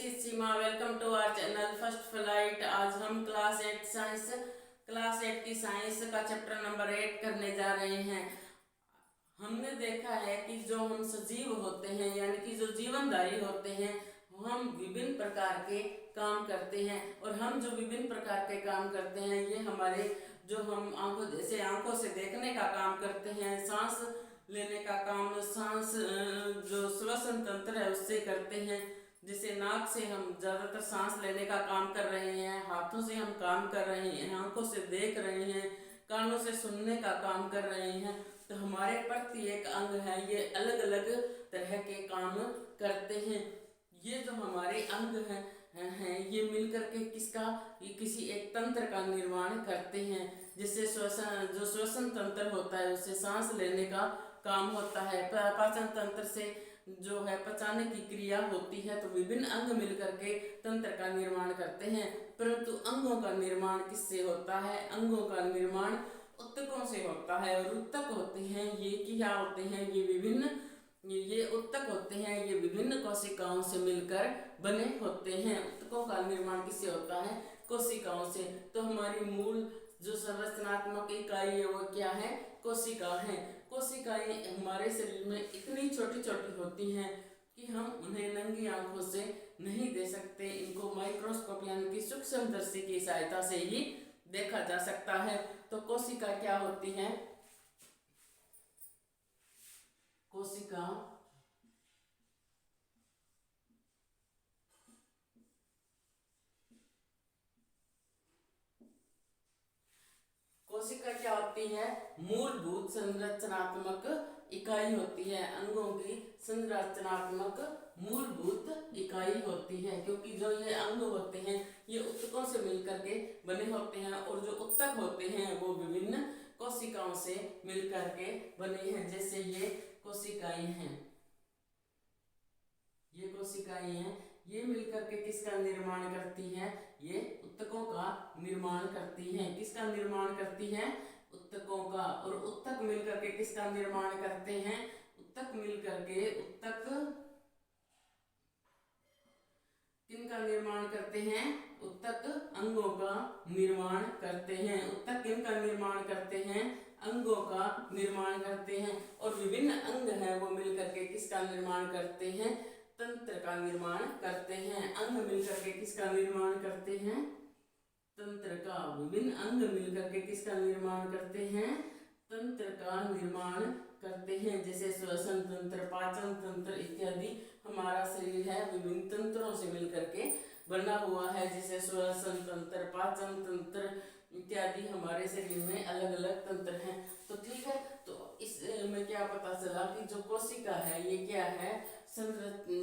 is Seema. Welcome to our channel First Flight. आज हम class 8 की साइंस का चैप्टर नंबर 8 करने जा रहे हैं। हमने देखा है कि जो हम सजीव होते हैं यानी कि जो जीवनधारी होते हैं हम विभिन्न प्रकार के काम करते हैं, और हम जो विभिन्न प्रकार के काम करते हैं ये हमारे जो हम आंखों से देखने का काम करते हैं, सांस लेने का काम, सांस जो श्वसन तंत्र है उससे करते हैं। जैसे नाक से हम ज़्यादातर सांस लेने का काम कर रहे हैं, हाथों से हम काम कर रहे हैं, आंखों से देख रहे हैं, कानों से सुनने का काम कर रहे हैं। तो हमारे प्रत्येक अंग है ये अलग अलग तरह के काम करते हैं। ये जो हमारे अंग हैं ये मिलकर के ये किसी एक तंत्र का निर्माण करते हैं। जिससे श्वसन तंत्र होता है उससे सांस लेने का काम होता है। पाचन तंत्र से जो है पचाने की क्रिया होती है। तो विभिन्न अंग मिलकर के तंत्र का निर्माण करते हैं। परंतु अंगों का निर्माण किससे होता है? अंगों का निर्माण उत्तकों से होता है। और उत्तक होते हैं ये क्या होते हैं? ये उत्तक होते हैं, ये विभिन्न कोशिकाओं से मिलकर बने होते हैं। उत्तकों का निर्माण किससे होता है? कोशिकाओं से। तो हमारी मूल जो संरचनात्मक इकाई है वो क्या है? कोशिका है। कोशिकाएं हमारे शरीर में इतनी छोटी छोटी होती हैं कि हम उन्हें नंगी आंखों से नहीं देख सकते। इनको माइक्रोस्कोप यानी कि सूक्ष्मदर्शी की सहायता से ही देखा जा सकता है। तो कोशिका क्या होती है? कोशिका क्या होती है? मूलभूत संरचनात्मक इकाई होती है। अंगों की संरचनात्मक मूलभूत इकाई होती है, क्योंकि जो ये अंग होते हैं ये उत्तकों से मिलकर के बने होते हैं, और जो उत्तक होते हैं वो विभिन्न कोशिकाओं से मिलकर के बने हैं। जैसे ये कोशिकाएं हैं, ये कोशिकाएं हैं, ये मिलकर के किसका निर्माण करती हैं? ये उत्तकों का निर्माण करती हैं। किसका निर्माण करती हैं? उत्तकों का। और उत्तक मिलकर के किसका निर्माण करते हैं? उत्तक मिलकर के किनका निर्माण करते हैं? उत्तक अंगों का निर्माण करते हैं। उत्तक किनका निर्माण करते हैं? अंगों का निर्माण करते हैं। और विभिन्न अंग हैं वो मिलकर के किसका निर्माण करते हैं? तंत्र का निर्माण करते हैं। अंग मिलकर के किसका निर्माण करते हैं? तंत्र का। विभिन्न अंग मिलकर के किसका निर्माण करते हैं? तंत्र का निर्माण करते हैं। जैसे श्वसन तंत्र, पाचन तंत्र इत्यादि। हमारा शरीर है विभिन्न तंत्रों से मिलकर के बना हुआ है। जैसे श्वसन तंत्र, पाचन तंत्र इत्यादि हमारे शरीर में अलग अलग तंत्र हैं। तो ठीक है, तो इसमें क्या पता चला कि जो कोशिका है ये क्या है?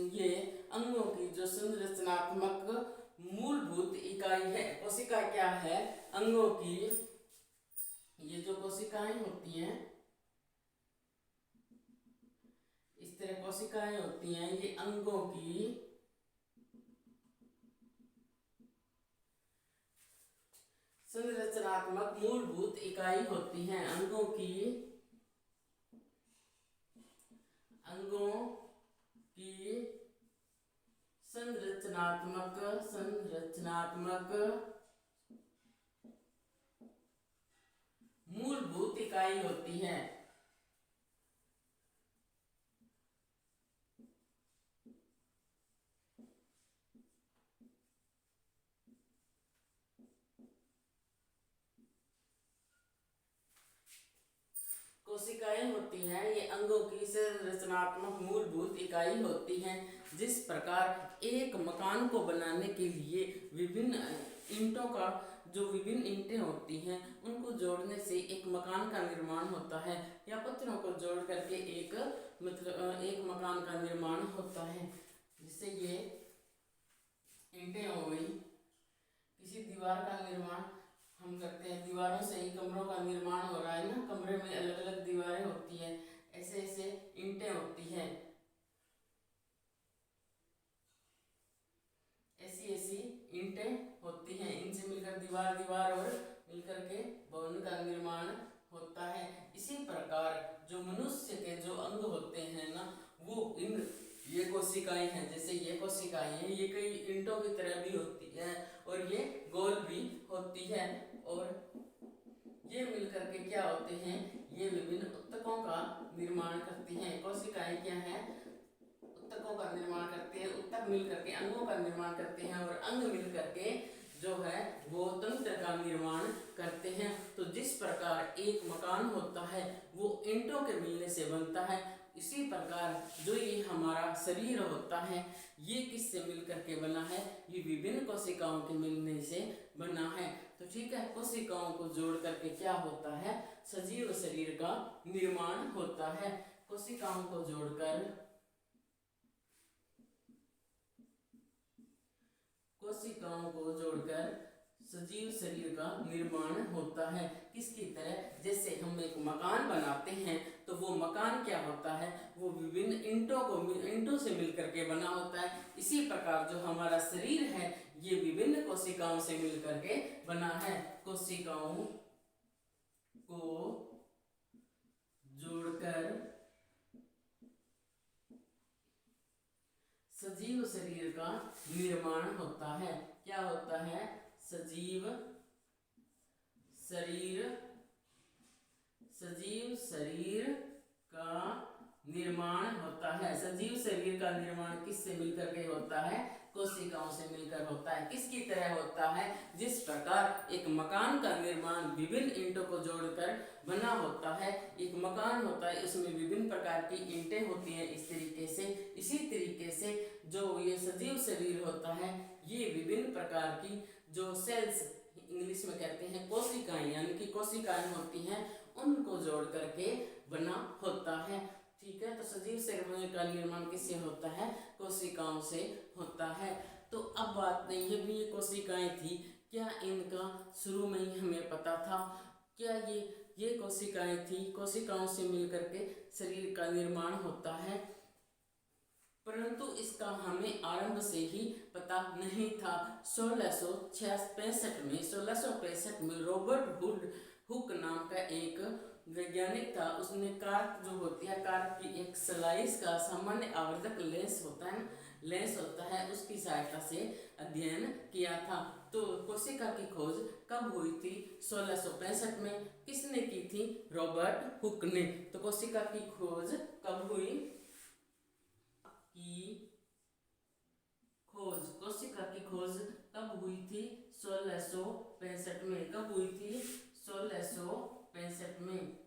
ये अंगों की जो संरचनात्मक मूलभूत इकाई है। कोशिका क्या है? अंगों की ये जो कोशिकाएं होती हैं, इस तरह कोशिकाएं होती हैं, ये अंगों की संरचनात्मक मूलभूत इकाई होती हैं। अंगों की संरचनात्मक मूलभूत इकाई होती है। कोशिकाएं होती हैं ये अंगों की संरचनात्मक मूलभूत इकाई होती हैं। जिस प्रकार एक मकान को बनाने के लिए विभिन्न ईंटें होती हैं उनको जोड़ने से एक मकान का निर्माण होता है, या पत्थरों को जोड़ करके एक मकान का निर्माण होता है। जिससे ये ईंटें हो गई। किसी दीवार का निर्माण हम करते हैं, दीवारों से ही कमरों का निर्माण हो रहा है ना, कमरे में अलग अलग दीवारें होती हैं, ऐसे ऐसे ईंटें होती हैं, ऐसी ईंटें होती हैं। इनसे मिलकर दीवार और मिलकर के भवन का निर्माण होता है। इसी प्रकार जो मनुष्य के जो अंग होते हैं ना वो इन ये कोशिकाएं हैं, जैसे ये कोशिकाएं हैं, ये कई ईंटों की तरह भी होती है और ये गोल भी होती है, और ये मिलकर के क्या होते हैं, ये विभिन्न ऊतकों का निर्माण करती हैं। कोशिकाएं क्या है, ऊतकों का निर्माण करते हैं, ऊतक मिलकर के अंगों का निर्माण करते हैं, और अंग मिलकर के जो है वो तंत्र का निर्माण करते हैं। तो जिस प्रकार एक मकान होता है वो ईंटों के मिलने से बनता है, इसी प्रकार जो ये हमारा शरीर होता है ये किससे मिलकर के बना है, ये विभिन्न कोशिकाओं के मिलने से बना है। तो ठीक है, कोशिकाओं को जोड़ करके क्या होता है, सजीव शरीर का निर्माण होता है। कोशिकाओं को जोड़कर सजीव शरीर का निर्माण होता है। किसकी तरह, जैसे हम एक मकान बनाते हैं तो वो मकान क्या होता है, वो विभिन्न ईंटों से मिलकर के बना होता है। इसी प्रकार जो हमारा शरीर है ये विभिन्न कोशिकाओं से मिलकर के बना है। कोशिकाओं को जोड़कर सजीव शरीर का निर्माण होता है। क्या होता है, सजीव शरीर का निर्माण होता है। सजीव शरीर का निर्माण किससे मिलकर के होता है, कोशिकाओं से मिलकर होता है। किसकी तरह होता है, जिस प्रकार एक मकान का निर्माण विभिन्न ईंटों को जोड़कर बना होता है। एक मकान होता है, उसमें विभिन्न प्रकार की ईंटें होती हैं इस तरीके से। इसी तरीके से जो ये सजीव शरीर होता है ये विभिन्न प्रकार की जो सेल्स इंग्लिश में कहते हैं कोशिकाएं, यानी कि कोशिकाएं होती हैं, उनको जोड़ करके बना होता है। ठीक है, तो सजीव शरीर का निर्माण किससे होता है, कोशिकाओं से होता है। तो अब बात नहीं है भी ये कोशिकाएं थी, क्या इनका शुरू में ही हमें पता था, क्या ये कोशिकाएं थी, कोशिकाओं से मिलकर के शरीर का निर्माण होता है, परंतु इसका हमें आरंभ से ही पता नहीं था। 1665 में रॉबर्ट हुक नाम का एक वैज्ञानिक था, उसने कार्क जो होती है, कार्क की एक स्लाइस का सामान्य आवर्धक लेंस होता है उसकी सहायता से अध्ययन किया था। तो कोशिका की खोज कब हुई थी, 1665 में। किसने की थी, रॉबर्ट हुक ने। तो कोशिका की खोज कब हुई, कोशिका की खोज कब हुई थी, 1665 में। कब हुई थी, 1665 में।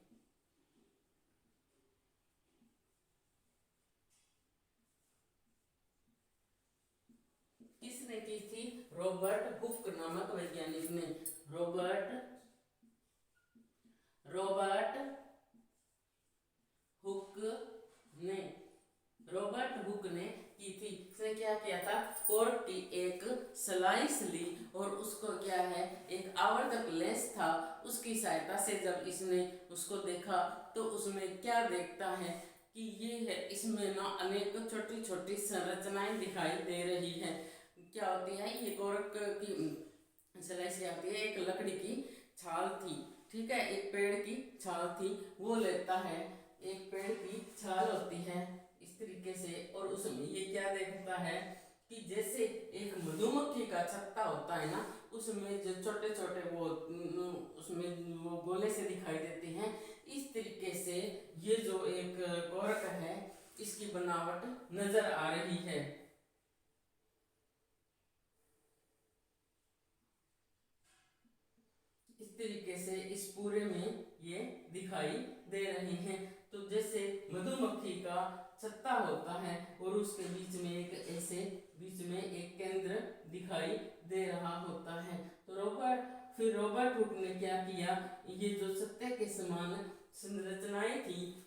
किसने की थी, रॉबर्ट हुक नामक वैज्ञानिक ने। रॉबर्ट हुक ने की थी। इसने क्या किया था, कॉर्क की एक स्लाइस ली और उसको क्या है, एक आवर्धक लेंस था, उसकी सहायता से जब इसने उसको देखा तो उसमें क्या देखता है कि ये है, इसमें ना अनेक छोटी छोटी संरचनाएं दिखाई दे रही हैं। क्या होती है, ये कॉर्क की स्लाइस आती है, एक लकड़ी की छाल थी, ठीक है, एक पेड़ की छाल थी, वो लेता है, एक पेड़ की छाल होती है इस तरीके से, और उसमें ये क्या देखता है कि जैसे एक मधुमक्खी का छत्ता होता है ना, उसमें जो छोटे छोटे वो उसमें वो गोले से दिखाई देते हैं, इस तरीके से ये जो एक कॉर्क है इसकी बनावट नजर आ रही है। इस तरीके से इस पूरे में ये दिखाई दे रही हैं। तो जैसे मधुमक्खी का छत्ता होता है और उसके बीच में एक केंद्र दिखाई दे रहा होता है। तो रॉबर्ट हुक ने क्या किया, ये जो छत्ते के समान संरचनाएं थी,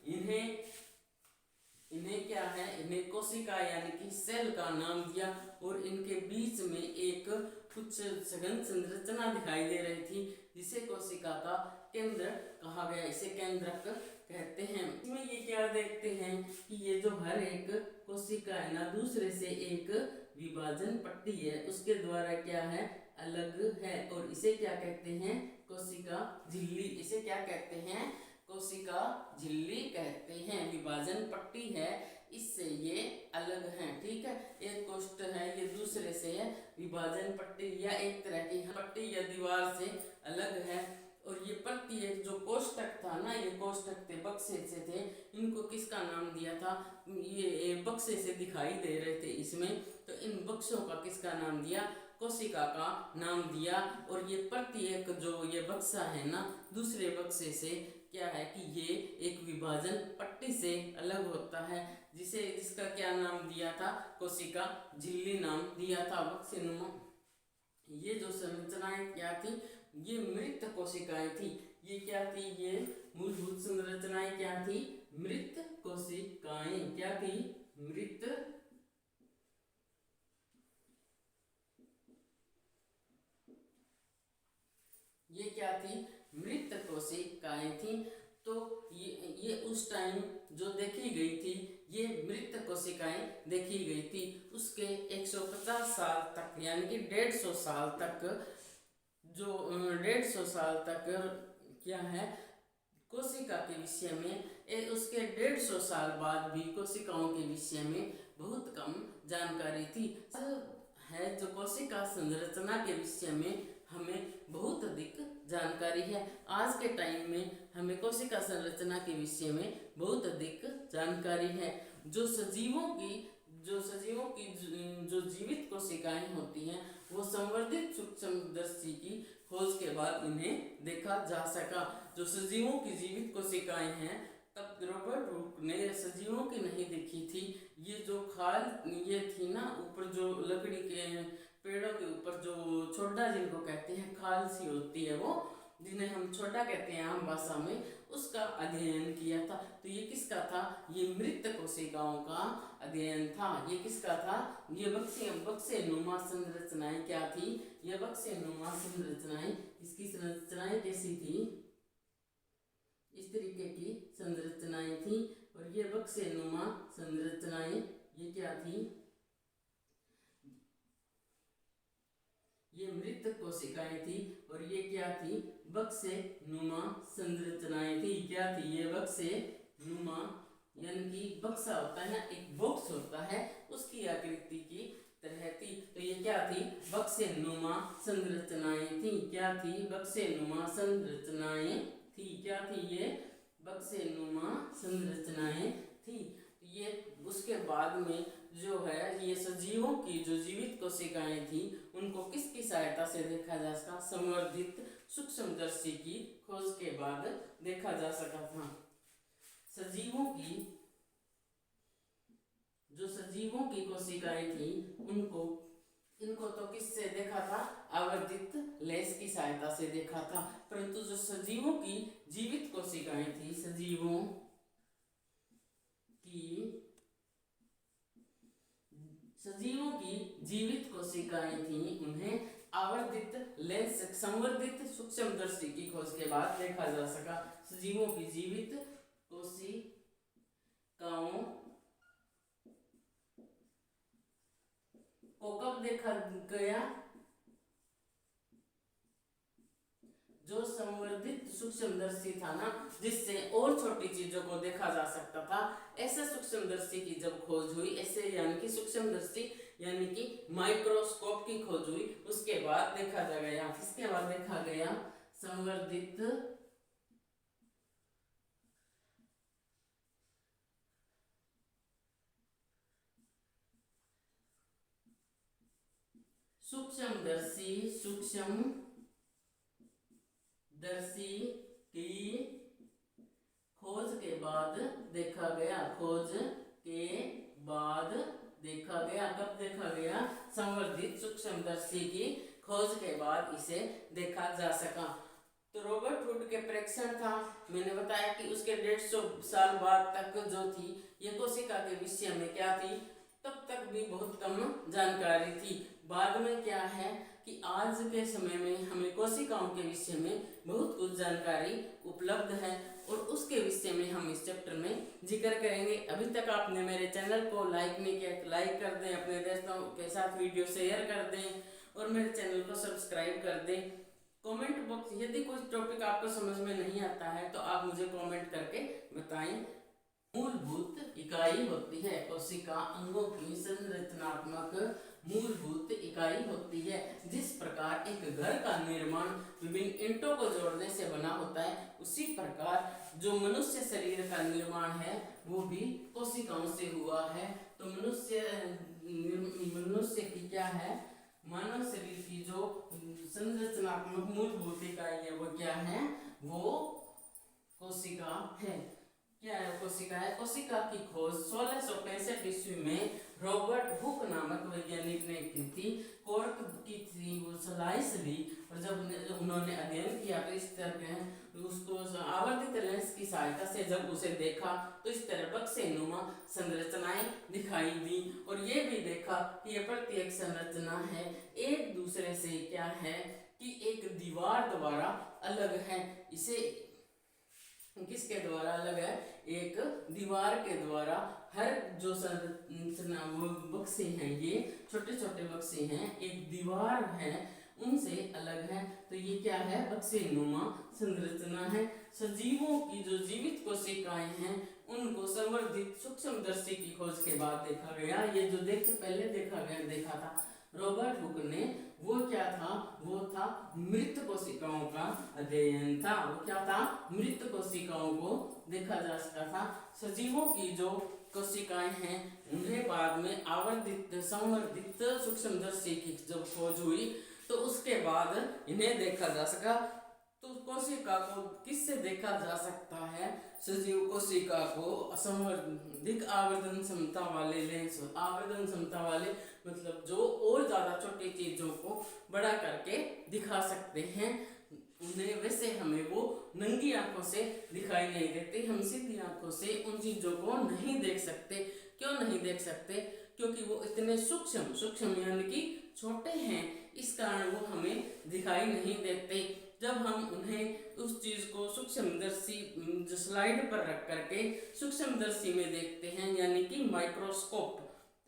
इन्हें क्या है, इन्हें कोशिका यानी कि सेल का नाम दिया, और इनके बीच में एक कुछ सघन संरचना दिखाई दे रही थी जिसे कोशिका का केंद्र कहा गया, इसे केंद्रक कहते हैं। इसमें ये क्या देखते हैं कि ये जो हर एक कोशिका है ना, दूसरे से एक विभाजन पट्टी है, उसके द्वारा क्या है, अलग है, और इसे क्या कहते हैं, कोशिका झिल्ली। इसे क्या कहते हैं, कोशिका झिल्ली कहते हैं। विभाजन पट्टी है, इससे ये अलग हैं, ठीक है। एक कोष्ठ है, ये दूसरे से है। विभाजन पट्टी या एक तरह की पट्टी या दीवार से अलग है। और ये प्रत्येक जो कोष्ठक था ना, ये कोष्ठक थे, बक्से से थे, इनको किसका नाम दिया था? ये बक्से से दिखाई दे रहे थे इसमें, तो इन बक्सों का किसका नाम दिया? कोशिका का नाम दिया। और ये प्रत्येक जो ये बक्सा है ना, दूसरे बक्से से क्या है कि ये एक विभाजन पट्टी से अलग होता है, जिसका क्या नाम दिया था? कोशिका झिल्ली नाम दिया था, बक्सेनुमा। ये जो संरचनाएं क्या थी? ये मृत कोशिकाएं थी। ये क्या थी? ये मूलभूत संरचनाएं क्या थी? मृत कोशिकाएं क्या थी? मृत ये क्या थी? मृत कोशिकाएं थी। तो ये उस टाइम जो देखी गई थी, ये मृत कोशिकाएं देखी गई थी। उसके 150 साल तक, यानी कि 150 साल तक, जो 150 साल तक क्या है कोशिका के विषय में, उसके 150 साल बाद भी कोशिकाओं के विषय में बहुत कम जानकारी थी। है जो कोशिका संरचना के विषय में हमें बहुत अधिक जानकारी है। आज के टाइम में हमें कोशिका संरचना के विषय में बहुत अधिक जानकारी है। जो सजीवों की जो जीवित कोशिकाएं होती हैं, वो संवर्धित सूक्ष्मदर्शी की खोज के बाद इन्हें देखा जा सका। जो सजीवों की जीवित कोशिकाएं हैं, तब रॉबर्ट हुक ने सजीवों की नहीं देखी थी। ये जो खाल ये थी ना, ऊपर जो लकड़ी के पेड़ों के ऊपर जो छोटा, जिनको कहते हैं खाल सी होती है, वो जिन्हें हम छोटा कहते हैं आम भाषा में, उसका अध्ययन किया था। तो ये किसका था? ये मृत कोशिकाओं का अध्ययन था। ये किसका था? ये बक्सेनुमा संरचनाएं क्या थी? ये बक्सेनुमा संरचनाएं, इसकी संरचनाएं कैसी थी? इस तरीके की संरचनाएं थी। और ये बक्सेनुमा संरचनाएं ये क्या थी? ये मृत कोशिकाएं थी। और ये क्या थी? बक्सेनुमा संरचनाएं थी। क्या थी? ये बक्सेनुमा, यानी कि बक्सा होता है ना, एक बॉक्स होता है, उसकी आकृति की तरह थी। तो ये क्या थी? बक्सेनुमा संरचनाएं थी। क्या थी? बक्सेनुमा संरचनाएं थी। क्या थी? ये बक्सेनुमा संरचनाएं थी। ये उसके बाद में जो है, ये सजीवों की जो जीवित कोशिकाएं थी, उनको किसकी सहायता से देखा जा सका? संवर्धित सूक्ष्मदर्शी की खोज के बाद देखा जा सका था। सजीवों की कोशिकाएं थी, इनको तो किससे देखा था? आवर्धित लेंस की सहायता से देखा था। परंतु जो सजीवों की जीवित कोशिकाएं थी, सजीवों की जीवित कोशिकाएं थी, उन्हें आवर्धित लेंस, संवर्धित सूक्ष्मदर्शी की खोज के बाद देखा जा सका। सजीवों की जीवित कोशिकाओं को कब देखा गया? जो संवर्धित सूक्ष्मदर्शी था ना, जिससे और छोटी चीजों को देखा जा सकता था, ऐसे सूक्ष्मदर्शी की जब खोज हुई, ऐसे यानी कि सूक्ष्मदर्शी यानी कि माइक्रोस्कोप की खोज हुई, उसके बाद देखा जा गया। किसके बाद देखा गया? संवर्धित सूक्ष्मदर्शी की खोज के बाद देखा गया। खोज के बाद देखा गया। कब देखा गया? संवर्धित सूक्ष्मदर्शी की खोज के बाद इसे देखा जा सका। तो रॉबर्ट हुक के परीक्षण था, मैंने बताया कि उसके 150 साल बाद तक जो थी, ये कोशिका के विषय में क्या थी, तब तक भी बहुत कम जानकारी थी। बाद में क्या है कि आज के समय में हमें कोशिकाओं के विषय में बहुत कुछ जानकारी उपलब्ध है, और उसके विषय में हम इस चैप्टर में जिक्र करेंगे। अभी तक आपने मेरे चैनल को लाइक नहीं किया तो लाइक कर दें, अपने दोस्तों के साथ वीडियो शेयर कर दें, और मेरे चैनल को सब्सक्राइब कर दें। कमेंट बॉक्स, यदि कोई टॉपिक आपको समझ में नहीं आता है तो आप मुझे कमेंट करके बताएं। मूलभूत इकाई होती है। कोशिका अंगों की संरचनात्मक मूलभूत इकाई होती है। जिस प्रकार एक घर का निर्माण विभिन्न ईंटों को जोड़ने से बना होता है, उसी प्रकार जो मनुष्य शरीर का निर्माण है वो भी कोशिकाओं से हुआ है। तो मनुष्य की क्या है, मानव शरीर की जो संरचनात्मक मूलभूत इकाई है वो क्या है, वो कोशिका है। क्या है कोशिका है? कोशिका की खोज 1665 ईस्वी में रॉबर्ट हुक नामक वैज्ञानिक ने की थी। कॉर्क की थी वो स्लाइस ली, और जब उन्होंने अध्ययन किया तो इस तरह उसको आवर्धित लेंस की सहायता से जब उसे देखा तो इस तरह बक्से नुमा संरचनाएं दिखाई दी, और ये भी देखा कि ये प्रत्येक संरचना है एक दूसरे से क्या है कि एक दीवार द्वारा अलग है। इसे किसके द्वारा अलग है? एक दीवार के द्वारा। हर जो संरचना बक्से हैं, ये छोटे छोटे बक्से हैं, एक दीवार है उनसे अलग है। तो ये क्या है? बक्से नुमा संरचना है। सजीवों की जो जीवित कोशिकाएं हैं उनको संवर्धित सूक्ष्मदर्शी की खोज के बाद देखा गया। ये जो पहले देखा था रॉबर्ट हुक ने, वो क्या था? वो था मृत कोशिकाओं का अध्ययन था। वो क्या था? मृत कोशिकाओं को देखा जा सकता था। सजीवों की जो कोशिकाएं हैं उन्हें बाद में आवर्धित संवर्धित सूक्ष्मदर्शी की जब खोज हुई तो उसके बाद इन्हें देखा जा सका। तो कोशिका को किससे देखा जा सकता है? सजीव कोशिका को असंवर्धित आवर्धन क्षमता वाले लेंस, आवर्धन क्षमता वाले मतलब जो और ज्यादा छोटी चीजों को बड़ा करके दिखा सकते हैं उन्हें। वैसे हमें वो नंगी आंखों से दिखाई नहीं देते, हम सीधी आंखों से उन चीजों को नहीं देख सकते। क्यों नहीं देख सकते? क्योंकि वो इतने सूक्ष्म यानी कि छोटे हैं, इस कारण वो हमें दिखाई नहीं देते। जब हम उन्हें उस चीज को सूक्ष्मदर्शी स्लाइड पर रख करके सूक्ष्मदर्शी में देखते हैं यानी कि माइक्रोस्कोप,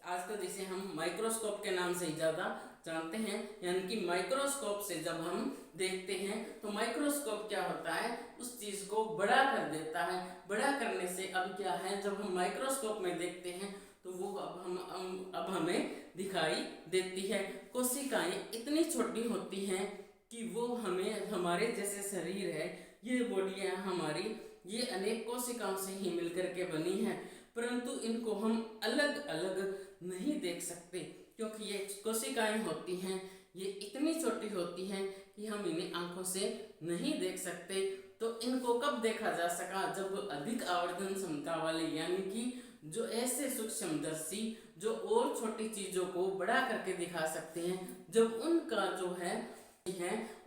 आजकल जिसे हम माइक्रोस्कोप के नाम से ज्यादा जानते हैं, यानी कि माइक्रोस्कोप से जब हम देखते हैं तो माइक्रोस्कोप क्या होता है? उस चीज को बड़ा कर देता है। बड़ा करने से अब क्या है, जब हम माइक्रोस्कोप में देखते हैं तो वो अब हमें दिखाई देती है। कोशिकाएं इतनी छोटी होती हैं कि वो हमें, हमारे जैसे शरीर है, ये बॉडियां हमारी, ये अनेक कोशिकाओं से ही मिलकर के बनी है, परंतु इनको हम अलग अलग नहीं देख सकते क्योंकि ये कोशिकाएं होती हैं, ये इतनी छोटी होती हैं कि हम इन्हें आंखों से नहीं देख सकते। तो इनको कब देखा जा सका? जब अधिक आवर्धन क्षमता वाले यानी कि जो ऐसे सूक्ष्मदर्शी जो और छोटी चीजों को बड़ा करके दिखा सकते हैं, जब उनका जो है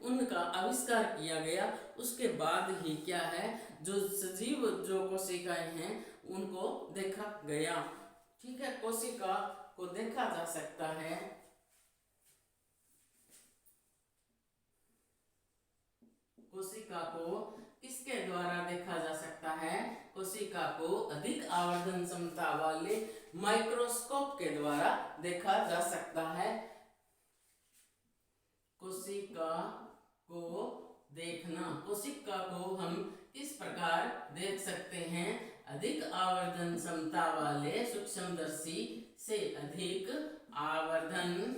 उनका आविष्कार किया गया, उसके बाद ही क्या है, जो सजीव जो कोशिकाएं हैं उनको देखा गया। ठीक है, कोशिका को देखा जा सकता है। कोशिका को किसके द्वारा देखा जा सकता है? कोशिका को अधिक आवर्धन क्षमता वाले माइक्रोस्कोप के द्वारा देखा जा सकता है। कोशिका को देखना, कोशिका को हम किस प्रकार देख सकते हैं? अधिक आवर्धन क्षमता वाले सूक्ष्मदर्शी से अधिक आवर्धन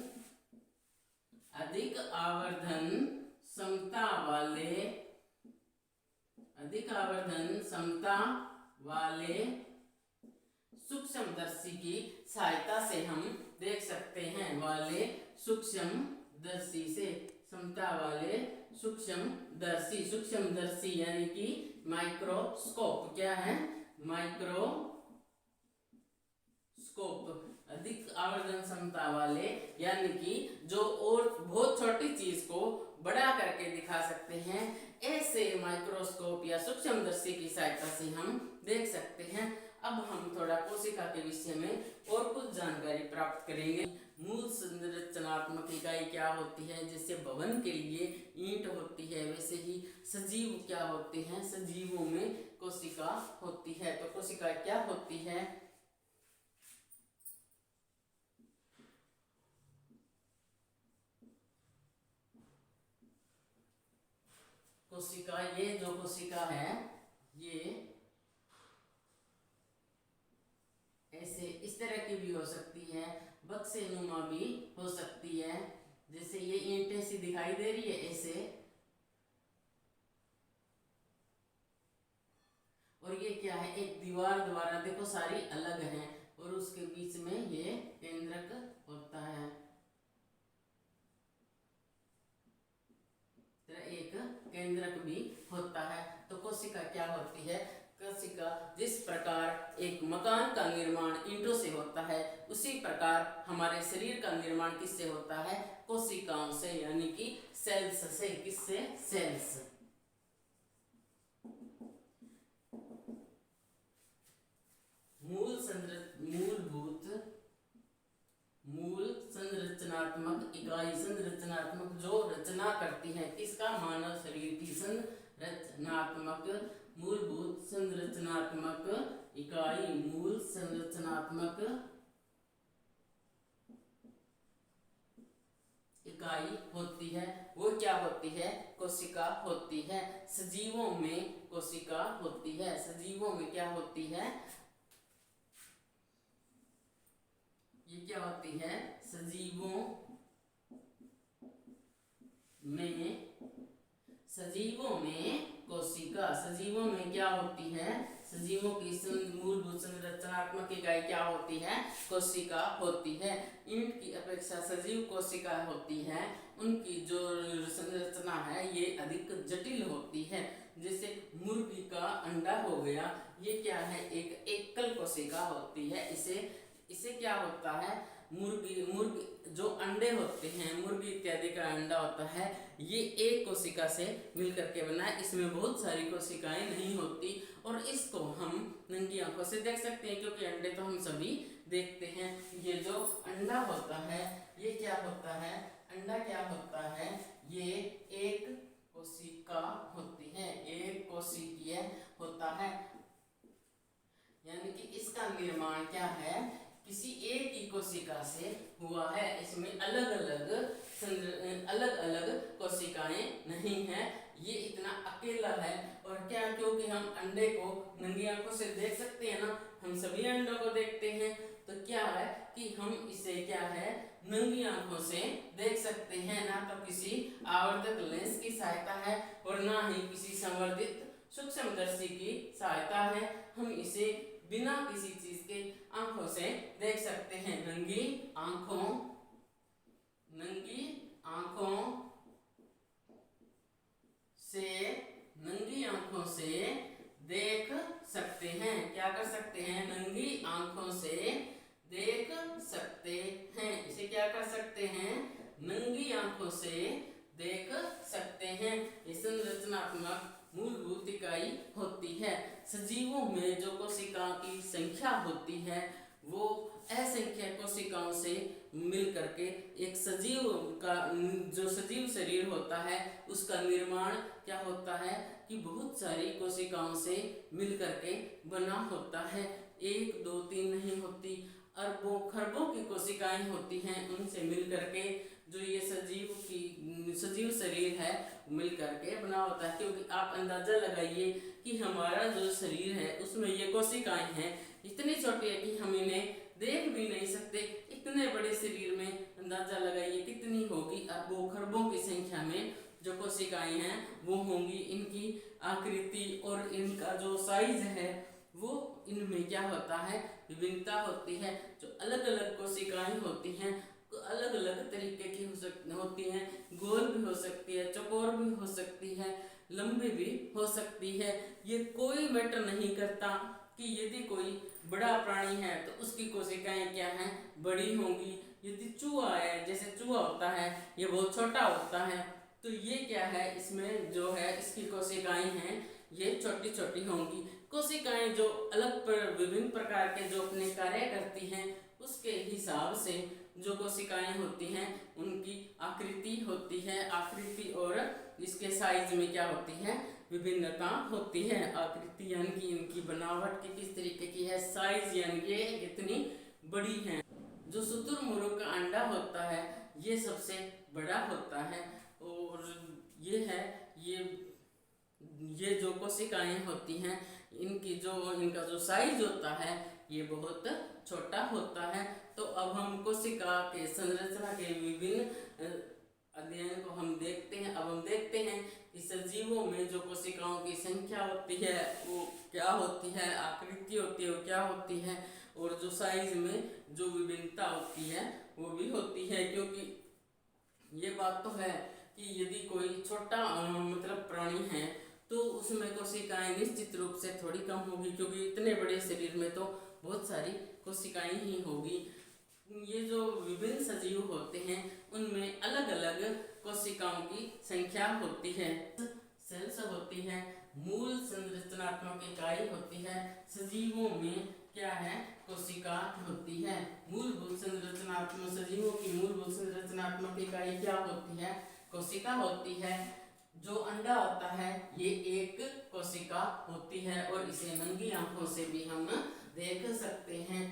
क्षमता वाले सूक्ष्मदर्शी की सहायता से हम देख सकते हैं। वाले सूक्ष्मदर्शी से, क्षमता वाले सूक्ष्मदर्शी यानी कि माइक्रोस्कोप। क्या है? माइक्रोस्कोप। अधिक आवर्धन क्षमता वाले यानी कि जो और बहुत छोटी चीज को बड़ा करके दिखा सकते हैं, ऐसे माइक्रोस्कोप या सूक्ष्मदर्शी की सहायता से हम देख सकते हैं। अब हम थोड़ा कोशिका के विषय में और कुछ जानकारी प्राप्त करेंगे। मूल संरचनात्मक इकाई क्या होती है? जैसे भवन के लिए ईंट होती है, वैसे ही सजीव क्या होते हैं? सजीवों में कोशिका होती है। तो कोशिका क्या होती है? कोशिका, ये जो कोशिका है ये बक्से नुमा भी हो सकती है, जैसे ये ईंटें सी दिखाई दे रही है ऐसे, और ये क्या है, एक दीवार द्वारा देखो सारी अलग है और उसके बीच में ये केंद्रक होता है, एक केंद्रक भी होता है। तो कोशिका क्या होती है, कोशिका जिस प्रकार एक मकान का निर्माण ईंटों से होता है, उसी प्रकार हमारे शरीर का निर्माण किससे होता है, कोशिकाओं से, यानी कि सेल्स से। किससे, सेल्स। मूल संरचनात्मक इकाई, संरचनात्मक जो रचना करती है किसका, मानव शरीर की संरचनात्मक, मूलभूत संरचनात्मक इकाई, मूल संरचनात्मक इकाई होती है, वो क्या होती है, कोशिका होती है। सजीवों में कोशिका होती है, सजीवों में क्या होती है, ये क्या होती है, सजीवों में कोशिका, सजीवों में क्या होती है, सजीवों की मूलभूत संरचनात्मक इकाई क्या होती है, कोशिका होती है। ईंट की अपेक्षा सजीव कोशिका होती है, उनकी जो संरचना है ये अधिक जटिल होती है। जैसे मुर्गी का अंडा हो गया, ये क्या है, एक एकल कोशिका होती है। इसे क्या होता है, मुर्गी जो अंडे होते हैं, मुर्गी इत्यादि का अंडा होता है, ये एक कोशिका से मिलकर के बना है, इसमें बहुत सारी कोशिकाएं नहीं होती, और इसको हम नंगी आंखों से देख सकते हैं, क्योंकि अंडे तो हम सभी देखते हैं। ये जो अंडा होता है, ये क्या होता है, अंडा क्या होता है, ये एक कोशिका होती है, एक कोशिकीय होता है, यानी कि इसका निर्माण क्या है, किसी एक ही कोशिका से हुआ है। इसमें अलग अलग कोशिकाएं नहीं है, ये इतना अकेला है। और क्या, क्योंकि हम अंडे को नंगी आंखों से देख सकते हैं ना, हम सभी अंडों को देखते हैं, तो क्या है कि हम इसे क्या है, नंगी आंखों से देख सकते हैं, ना तो किसी आवर्धक लेंस की सहायता है और ना ही किसी संवर्धित सूक्ष्मदर्शी की सहायता है। हम इसे बिना किसी चीज के आंखों से देख सकते हैं, नंगी आंखों से देख सकते हैं। क्या कर सकते हैं, नंगी आंखों से देख सकते हैं। इसे क्या कर सकते हैं, नंगी आंखों से देख सकते हैं। ये संरचनात्मक मूलभूत इकाई होती है। सजीवों में जो कोशिकाओं की संख्या होती है वो असंख्य कोशिकाओं से मिल करके एक सजीव का जो सजीव शरीर होता है उसका निर्माण क्या होता है कि बहुत सारी कोशिकाओं से मिल करके बना होता है। 1 2 3 नहीं होती, अरबों खरबों की कोशिकाएं होती हैं, उनसे मिल करके जो ये सजीव शरीर है मिल करके बना होता है। क्योंकि आप अंदाजा लगाइए कि हमारा जो शरीर है उसमें ये कोशिकाएं हैं इतनी छोटी है कि हम इन्हें देख भी नहीं सकते। इतने बड़े शरीर में अंदाजा लगाइए कितनी होगी, अरबों खरबों की संख्या में जो कोशिकाएं हैं वो होंगी। इनकी आकृति और इनका जो साइज है वो इनमें क्या होता है, विभिन्नता होती है। जो अलग अलग कोशिकाएं होती हैं अलग अलग तरीके की होती हैं, गोल भी हो सकती है, चौकोर भी हो सकती है, लंबी भी हो सकती है। ये कोई मैटर नहीं करता कि यदि कोई बड़ा प्राणी है तो उसकी कोशिकाएं क्या हैं, बड़ी होंगी। यदि चूहा है, जैसे चूहा होता है ये बहुत छोटा होता है, तो ये क्या है, इसमें जो है इसकी कोशिकाएं हैं ये छोटी छोटी होंगी। कोशिकाएं जो अलग पर विभिन्न प्रकार के जो अपने कार्य करती हैं उसके हिसाब से जो कोशिकाएं होती हैं उनकी आकृति होती है। आकृति और इसके साइज में क्या होती है, विभिन्नता होती है। आकृति यानी कि इनकी बनावट की किस तरीके की है, साइज यानी कि कितनी बड़ी है। जो शुतुरमुर्ग का अंडा होता है ये सबसे बड़ा होता है, और ये है ये जो कोशिकाएं होती हैं इनका जो साइज होता है ये बहुत छोटा होता है। तो अब हम कोशिका के संरचना के विभिन्न अध्ययन को हम देखते हैं। अब हम देखते हैं कि सजीवों में जो कोशिकाओं की संख्या होती है वो क्या होती है, आकृति होती है वो क्या होती है, और जो साइज में जो विभिन्नता होती है वो भी होती है। क्योंकि ये बात तो है कि यदि कोई छोटा मतलब प्राणी है तो उसमें कोशिकाएं निश्चित रूप से थोड़ी कम होगी, क्योंकि इतने बड़े शरीर में तो बहुत सारी कोशिकाएं ही होगी। ये जो विभिन्न सजीव होते हैं उनमें अलग अलग कोशिकाओं की संख्या होती है। सेल्स होती है, मूल संरचनात्मक इकाई होती है। सजीवों में क्या है, कोशिका होती है। मूलभूत संरचनात्मक सजीवों की मूलभूत संरचनात्मक इकाई क्या होती है, कोशिका होती है। जो अंडा होता है ये एक कोशिका होती है और इसे नंगी आंखों से भी हम देख सकते हैं।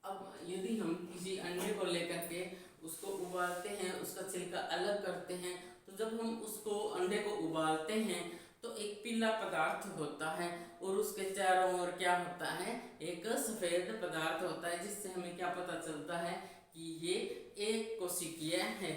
अब यदि हम किसी अंडे को लेकर के उसको उबालते हैं, उसका छिलका अलग करते हैं, तो जब हम उसको अंडे को उबालते हैं तो एक पीला पदार्थ होता है और उसके चारों ओर क्या होता है, एक सफेद पदार्थ होता है, जिससे हमें क्या पता चलता है कि ये एक कोशिकीय है।